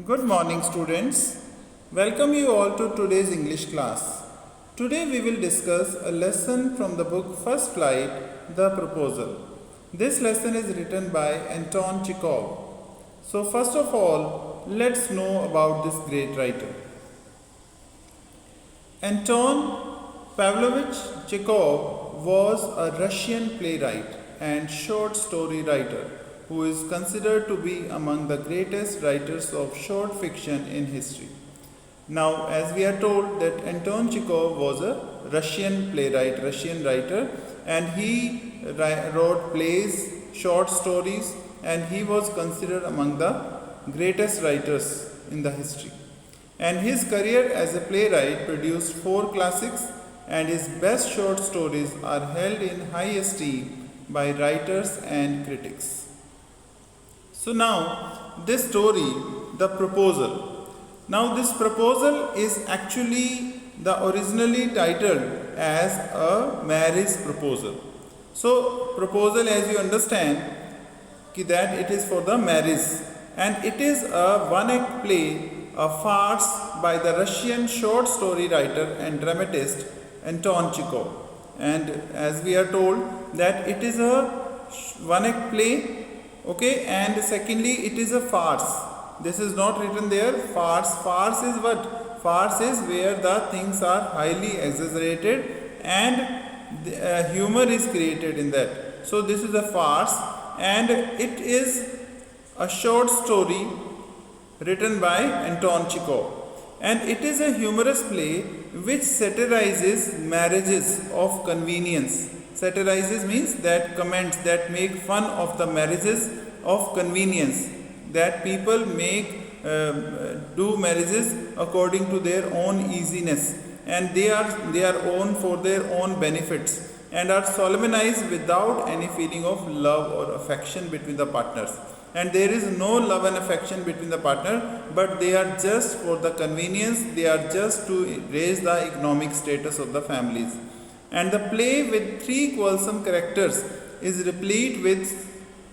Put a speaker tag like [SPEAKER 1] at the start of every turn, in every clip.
[SPEAKER 1] Good morning, students. Welcome you all to today's English class. Today we will discuss a lesson from the book First Flight, The Proposal. This lesson is written by Anton Chekhov. So, first of all, let's know about this great writer. Anton Pavlovich Chekhov was a Russian playwright and short story writer who is considered to be among the greatest writers of short fiction in history. Now, as we are told that Anton Chekhov was a Russian playwright, Russian writer, and he wrote plays, short stories, and he was considered among the greatest writers in the history. And his career as a playwright produced 4 classics, and his best short stories are held in high esteem by writers and critics. So now this story, The Proposal. Now this proposal is actually the originally titled as a marriage proposal. So proposal, as you understand, that it is for the marriage, and it is a one-act play, a farce by the Russian short story writer and dramatist Anton Chekhov. And as we are told that it is a one-act play, okay, and secondly it is a farce. This is not written there. Farce is what? Farce is where the things are highly exaggerated and humor is created in that. So this is a farce, and it is a short story written by Anton Chekhov, and it is a humorous play which satirizes marriages of convenience. Satirizes means that comments that make fun of the marriages of convenience, that people make do marriages according to their own easiness, and they are own for their own benefits, and are solemnized without any feeling of love or affection between the partners. And there is no love and affection between the partner, but they are just for the convenience, they are just to raise the economic status of the families. And the play with 3 quarrelsome characters is replete with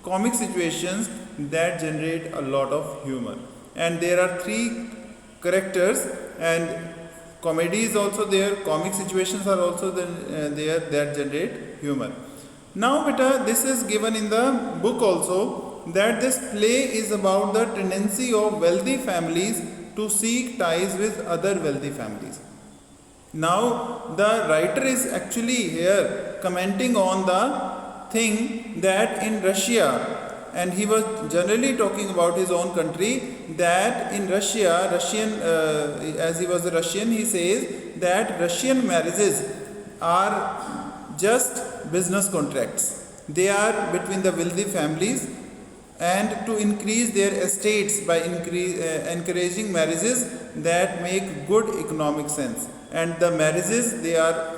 [SPEAKER 1] comic situations that generate a lot of humor. And there are 3 characters, and comedy is also there, comic situations are also there that generate humor. Now beta, this is given in the book also, that this play is about the tendency of wealthy families to seek ties with other wealthy families. Now the writer is actually here commenting on the thing that in Russia, and he was generally talking about his own country, that in Russia, as he was a Russian, he says that Russian marriages are just business contracts. They are between the wealthy families, and to increase their estates by encouraging marriages that make good economic sense. And the marriages they are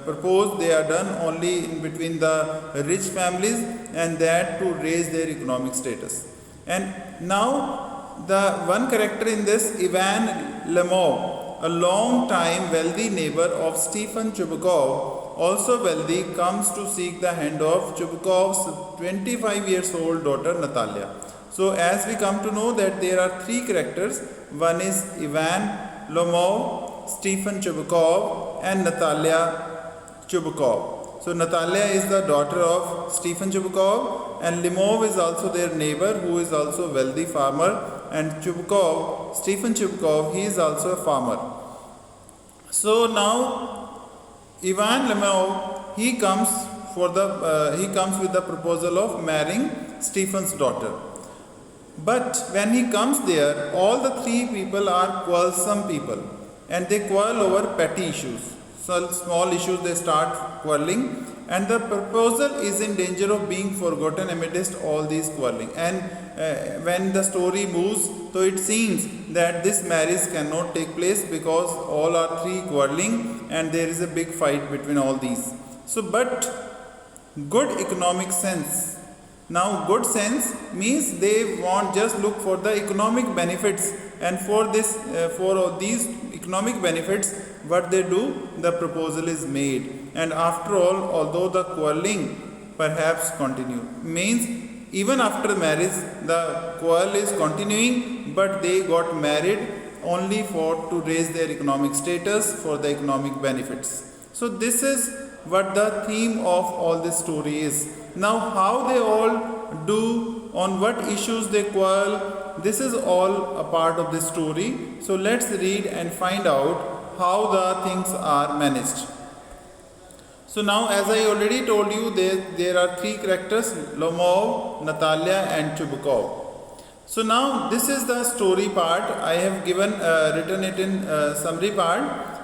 [SPEAKER 1] proposed, they are done only in between the rich families, and that to raise their economic status. And now the one character in this, Ivan Lemov, a long time wealthy neighbor of Stephen Chubukov, also wealthy, comes to seek the hand of Chubukov's 25 years old daughter Natalia. So as we come to know that there are 3 characters, one is Ivan Lomov, Stephen Chubukov, and Natalia Chubukov. So Natalia is the daughter of Stephen Chubukov, and Limov is also their neighbor who is also a wealthy farmer, and Chubukov, Stephen Chubukov, he is also a farmer. So now Ivan Lemov, he comes with the proposal of marrying Stephen's daughter. But when he comes there, all the 3 people are quarrelsome people, and they quarrel over petty issues. So small issues they start quarreling, and the proposal is in danger of being forgotten amidst all these quarreling. And when the story moves, so it seems that this marriage cannot take place because all are 3 quarreling, and there is a big fight between all these. So but good economic sense. Now good sense means they want just look for the economic benefits, and for these economic benefits, what they do, the proposal is made. And after all, although the quarreling perhaps continue, means even after marriage the quarrel is continuing, but they got married only to raise their economic status, for the economic benefits. So this is what the theme of all this story is. Now how they all do, on what issues they quarrel, this is all a part of this story. So let's read and find out how the things are managed. So now, as I already told you, there are three characters: Lomov, Natalia and Chubukov. So now this is the story part. I have written it in summary part.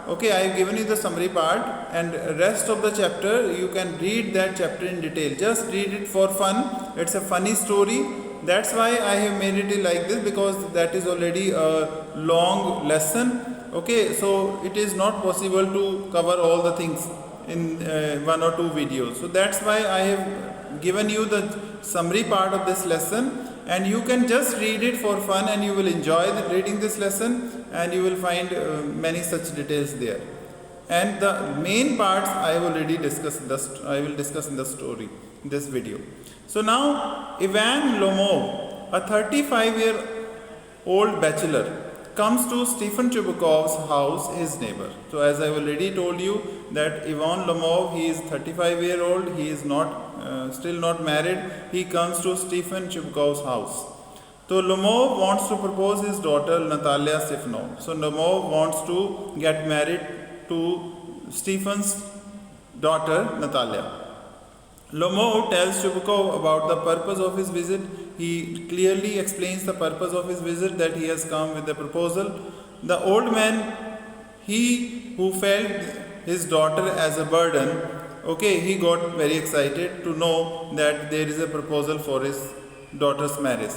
[SPEAKER 1] Okay, I have given you the summary part, and rest of the chapter you can read that chapter in detail. Just read it for fun. It's a funny story. That's why I have made it like this, because that is already a long lesson. Okay, so it is not possible to cover all the things in one or two videos. So that's why I have given you the summary part of this lesson, and you can just read it for fun, and you will enjoy reading this lesson, and you will find many such details there. And the main parts I have already discussed. I will discuss in the story, in this video. So now Ivan Lomov, a 35-year-old bachelor, comes to Stephen Chubukov's house, his neighbor. So as I already told you that Ivan Lomov, he is 35-year-old, he is still not married. He comes to Stephen Chubukov's house. So Lomov wants to propose his daughter Natalia Stefanov. So Lomov wants to get married to Stephen's daughter Natalia. Lomov tells Chubukov about the purpose of his visit. He clearly explains the purpose of his visit, that he has come with a proposal. The old man, he who felt his daughter as a burden, okay, he got very excited to know that there is a proposal for his daughter's marriage.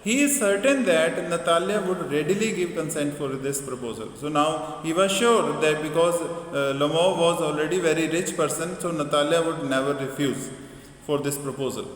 [SPEAKER 1] He is certain that Natalia would readily give consent for this proposal. So now he was sure that because Lomov was already very rich person, so Natalia would never refuse for this proposal.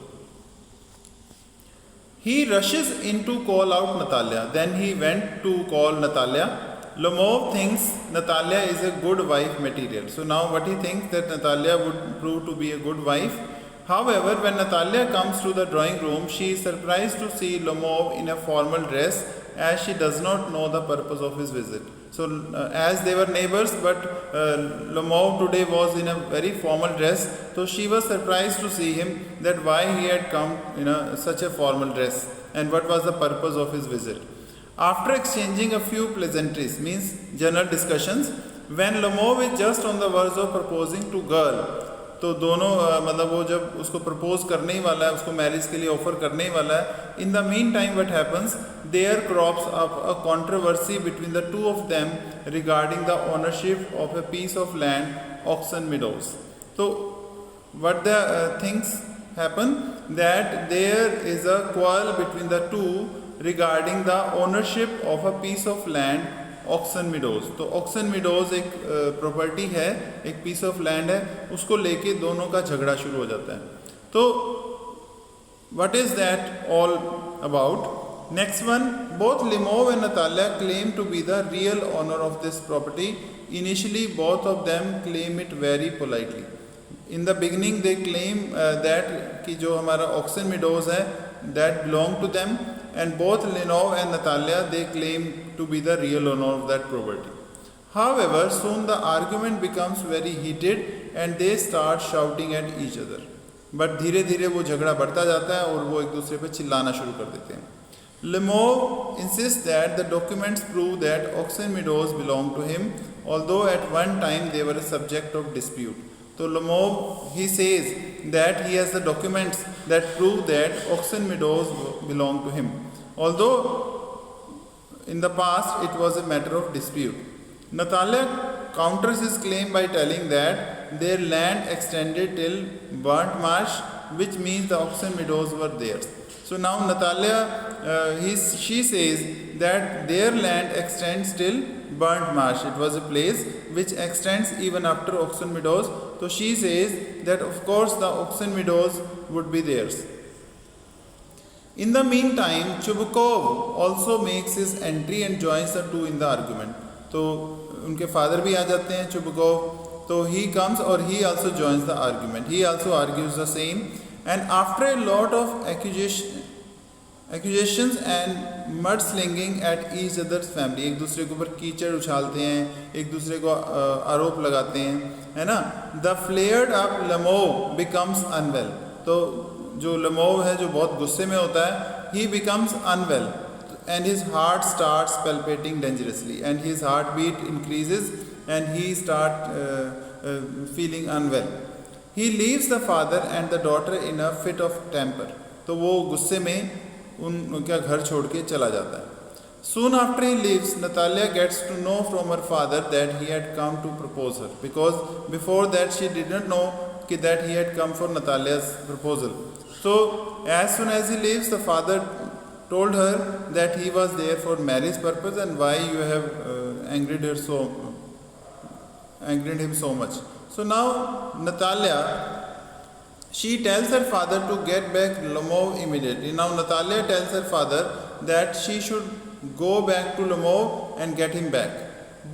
[SPEAKER 1] He rushes in to call out Natalia. Then he went to call Natalia. Lomov thinks Natalia is a good wife material. So now what he thinks, that Natalia would prove to be a good wife. However, when Natalia comes to the drawing room, she is surprised to see Lomov in a formal dress, as she does not know the purpose of his visit. So as they were neighbors, but Lomov today was in a very formal dress, so she was surprised to see him, that why he had come in such a formal dress, and what was the purpose of his visit. After exchanging a few pleasantries, means general discussions, when Lomov is just on the verge of proposing to girl, तो दोनों मतलब वो जब उसको propose करने ही वाला है, उसको मैरिज के लिए ऑफर करने ही वाला है, in the meantime what happens, there crops up a controversy between the two of them regarding the ownership of a piece of land, Oxen Meadows. तो what the things happen, that there is a quarrel between the two regarding the ownership of a piece of land, Oxen Meadows. तो Oxen Meadows एक property है, एक piece of land है, उसको लेके दोनों का झगड़ा शुरू हो जाता है. तो what is that all about? Next one, both Lomov and Natalia claim to be the real owner of this property. Initially both of them claim it very politely. In the beginning they claim that कि जो हमारा oxen meadows है, that belong to them, and both Lomov and Natalia, they claim to be the real owner of that property. However, soon the argument becomes very heated and they start shouting at each other. But धीरे धीरे वो झगड़ा बढ़ता जाता है और वो एक दूसरे पे चिल्लाना शुरू कर देते हैं. Lomov insists that the documents prove that Oxen Meadows belong to him, although at one time they were a subject of dispute. So Lomov, he says that he has the documents that prove that Oxen Meadows belong to him, although in the past it was a matter of dispute. Natalia counters his claim by telling that their land extended till Burnt Marsh, which means the Oxen Meadows were theirs. So now Natalia, she says that their land extends till Burnt Marsh. It was a place which extends even after Oxen Meadows. So she says that of course the Oxen Meadows would be theirs. In the meantime, Chubukov also makes his entry and joins the two in the argument. तो उनके father भी आ जाते हैं, Chubukov. So he comes or he also joins the argument. He also argues the same. And after a lot of accusations and mud slinging at each others family, एक दूसरे के ऊपर कीचड़ उछालते हैं, एक दूसरे को आरोप लगाते हैं, है ना. The flared up Lomov becomes unwell, तो जो लमोव है जो बहुत गुस्से में होता है, he becomes unwell and his heart starts palpitating dangerously and his heartbeat increases and he feeling unwell. He leaves the father and the daughter in a fit of temper, तो वो गुस्से में उनका घर छोड़ के चला जाता है. Soon after he leaves, Natalia gets to know from her father that he had come to propose her, because before that she did not know that he had come for Natalia's proposal. So as soon as he leaves, the father told her that he was there for marriage purpose and why you have angered him so much. So now Natalia, she tells her father to get back Lomov immediately. Now Natalia tells her father that she should go back to Lomov and get him back.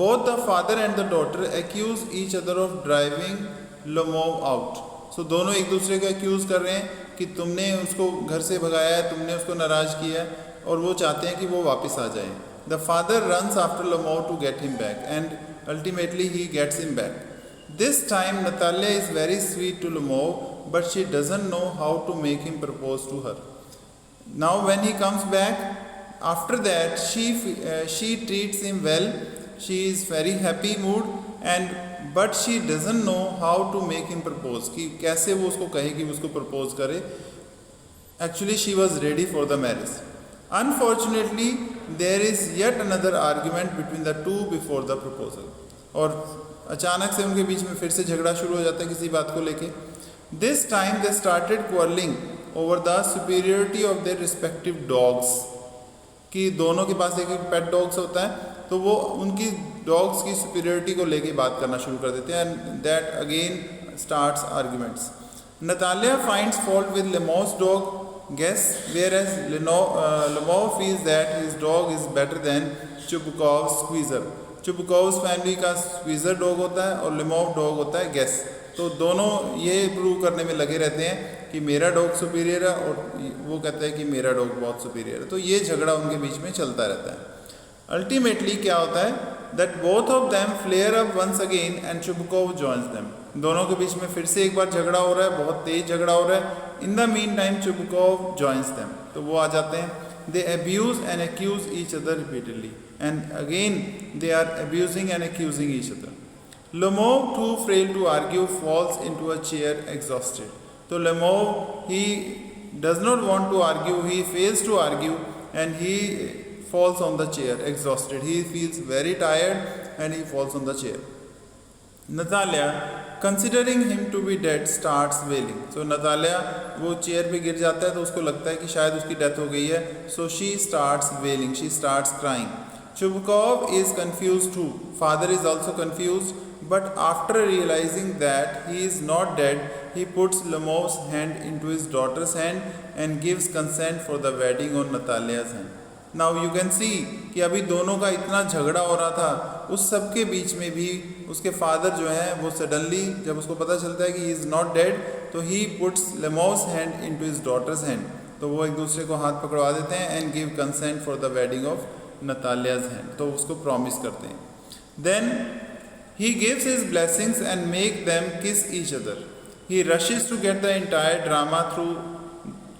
[SPEAKER 1] Both the father and the daughter accuse each other of driving Lomov out. So दोनों एक दूसरे को accuse कर रहे हैं कि तुमने उसको घर से भगाया है, तुमने उसको नाराज़ किया है, और वो चाहते हैं कि वो वापस आ जाए. The father runs after Lomov to get him back and ultimately he gets him back. This time Natalia is very sweet to Lomov but she doesn't know how to make him propose to her. Now when he comes back, after that she treats him well, she is very happy mood and but she doesn't know how to make him propose, कि कैसे वो उसको कहे कि उसको propose करे. Actually she was ready for the marriage. Unfortunately there is yet another argument between the two before the proposal, और अचानक से उनके बीच में फिर से झगड़ा शुरू हो जाता है किसी बात को लेके. This time they started quarrelling over the superiority of their respective dogs, कि दोनों के पास एक एक पेट डॉग्स होता है, तो वो उनकी डॉग्स की सुपीरियरिटी को लेके बात करना शुरू कर देते हैं. And that again starts arguments. Natalia finds fault with Lemov's dog Guess, whereas Lemov feels that his dog is better than Chubukov's Squeezer. Chubukov's family का स्क्वीज़र डॉग होता है और लेमोव डॉग होता है गेस. तो दोनों ये प्रूव करने में लगे रहते हैं कि मेरा डॉग सुपीरियर है और वो कहता है कि मेरा डॉग बहुत सुपीरियर है. तो ये झगड़ा उनके बीच में चलता रहता है. अल्टीमेटली क्या होता है, that both of them flare up once again and Chubukov joins them. दोनों के बीच में फिर से एक बार झगड़ा हो रहा है, बहुत तेज झगड़ा हो रहा है. In the meantime Chubukov joins them, तो वो आ जाते हैं. They abuse and accuse each other repeatedly and again they are abusing and accusing each other. Lemov, too frail to argue, falls into a chair exhausted. So Lemov, he does not want to argue, he fails to argue and he falls on the chair exhausted. He feels very tired and he falls on the chair. Natalia, considering him to be dead, starts wailing. So Natalia वो chair पे गिर जाता है तो उसको लगता है कि शायद उसकी डेथ हो गई है. So she starts wailing, she starts crying. Chubukov is confused too. Father is also confused, but after realizing that he is not dead, he puts Lemov's hand into his daughter's hand and gives consent for the wedding on Natalia's hand. Now you can see कि अभी दोनों का इतना झगड़ा हो रहा था, उस सब के बीच में भी उसके फादर जो है वो सडनली जब उसको पता चलता है कि ही इज़ नॉट डेड, तो he puts Lemov's hand into his daughter's hand. तो वो एक दूसरे को हाथ पकड़वा देते हैं and give consent for the wedding of Natalia's hand. तो उसको प्रॉमिस करते हैं. Then he gives his blessings and make them kiss each other. He rushes to get the entire drama through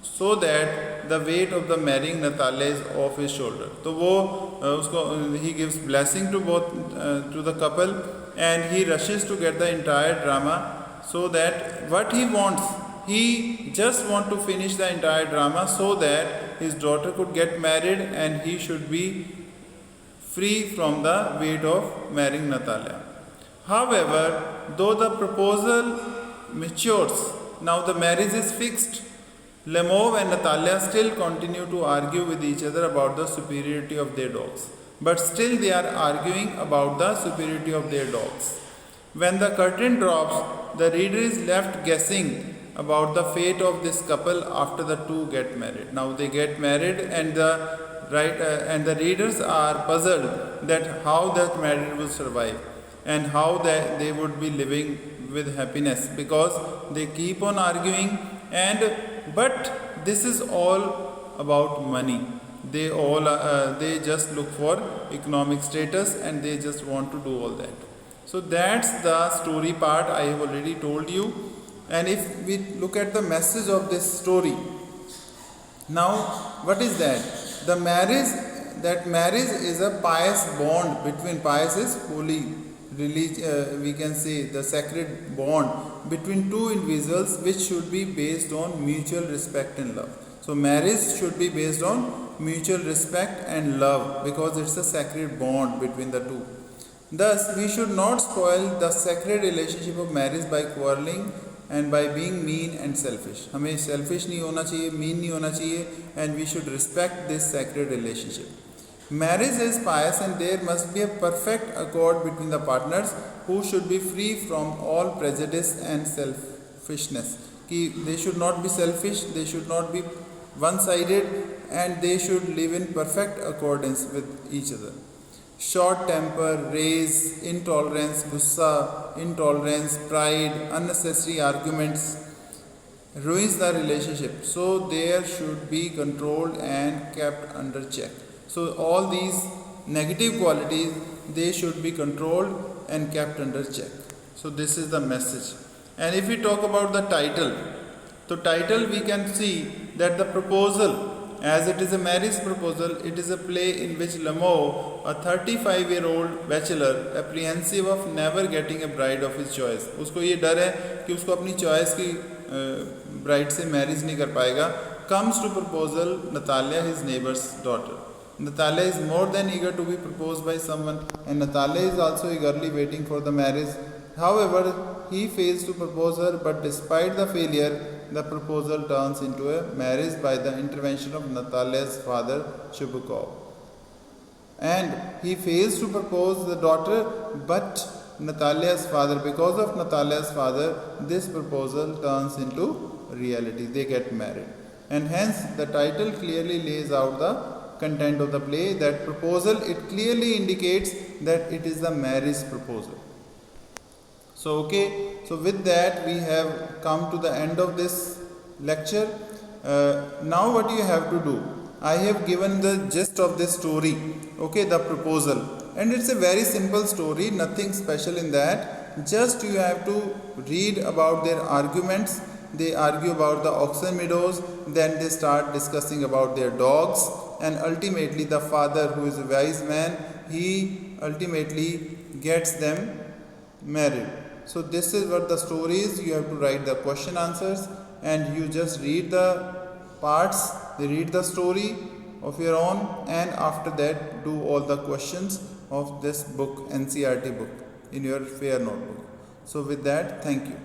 [SPEAKER 1] so that the weight of the marrying Natalia is off his shoulder. तो वो उसको he gives blessing to both to the couple and he rushes to get the entire drama so that what he wants, he just want to finish the entire drama so that his daughter could get married and he should be free from the weight of marrying Natalia. However, though the proposal matures, now the marriage is fixed, Lemov and Natalia still continue to argue with each other about the superiority of their dogs. But still they are arguing about the superiority of their dogs. When the curtain drops, the reader is left guessing about the fate of this couple after the two get married. Now they get married and the readers are puzzled that how that marriage will survive and how they would be living with happiness, because they keep on arguing but this is all about money. They just look for economic status and they just want to do all that. So that's the story part I have already told you. And if we look at the message of this story, now what is that? The marriage, that marriage is a pious bond between, pious is holy, we can say the sacred bond between two individuals, which should be based on mutual respect and love. So marriage should be based on mutual respect and love, because it's a sacred bond between the two. Thus, we should not spoil the sacred relationship of marriage by quarreling and by being mean and selfish. हमें selfish नहीं होना चाहिए, mean नहीं होना चाहिए, and we should respect this sacred relationship. Marriage is pious and there must be a perfect accord between the partners, who should be free from all prejudice and selfishness. कि they should not be selfish, they should not be one-sided, and they should live in perfect accordance with each other. Short temper, rage, intolerance, gussa, intolerance, pride, unnecessary arguments ruins the relationship. So there should be controlled and kept under check. So all these negative qualities, they should be controlled and kept under check. So this is the message. And if we talk about the title, so title we can see that the proposal, as it is a marriage proposal, it is a play in which Lameau, a 35-year-old bachelor, apprehensive of never getting a bride of his choice, उसको ये डर है कि उसको अपनी choice की bride से marriage नहीं कर पाएगा, comes to proposal Natalia, his neighbor's daughter. Natalia is more than eager to be proposed by someone, and Natalia is also eagerly waiting for the marriage. However, he fails to propose her, but despite the failure, the proposal turns into a marriage by the intervention of Natalia's father, Shubukov. And he fails to propose the daughter, but Natalia's father, because of Natalia's father, this proposal turns into reality. They get married. And hence, the title clearly lays out the content of the play. That proposal, it clearly indicates that it is the marriage proposal. So okay, so with that we have come to the end of this lecture. Now what you have to do, I have given the gist of this story, okay, the proposal, and it's a very simple story, nothing special in that. Just you have to read about their arguments. They argue about the oxen meadows, then they start discussing about their dogs, and ultimately the father, who is a wise man, he ultimately gets them married. So this is what the story is. You have to write the question answers, and you just read the parts, they read the story of your own, and after that do all the questions of this book, NCERT book, in your fair notebook. So with that, thank you.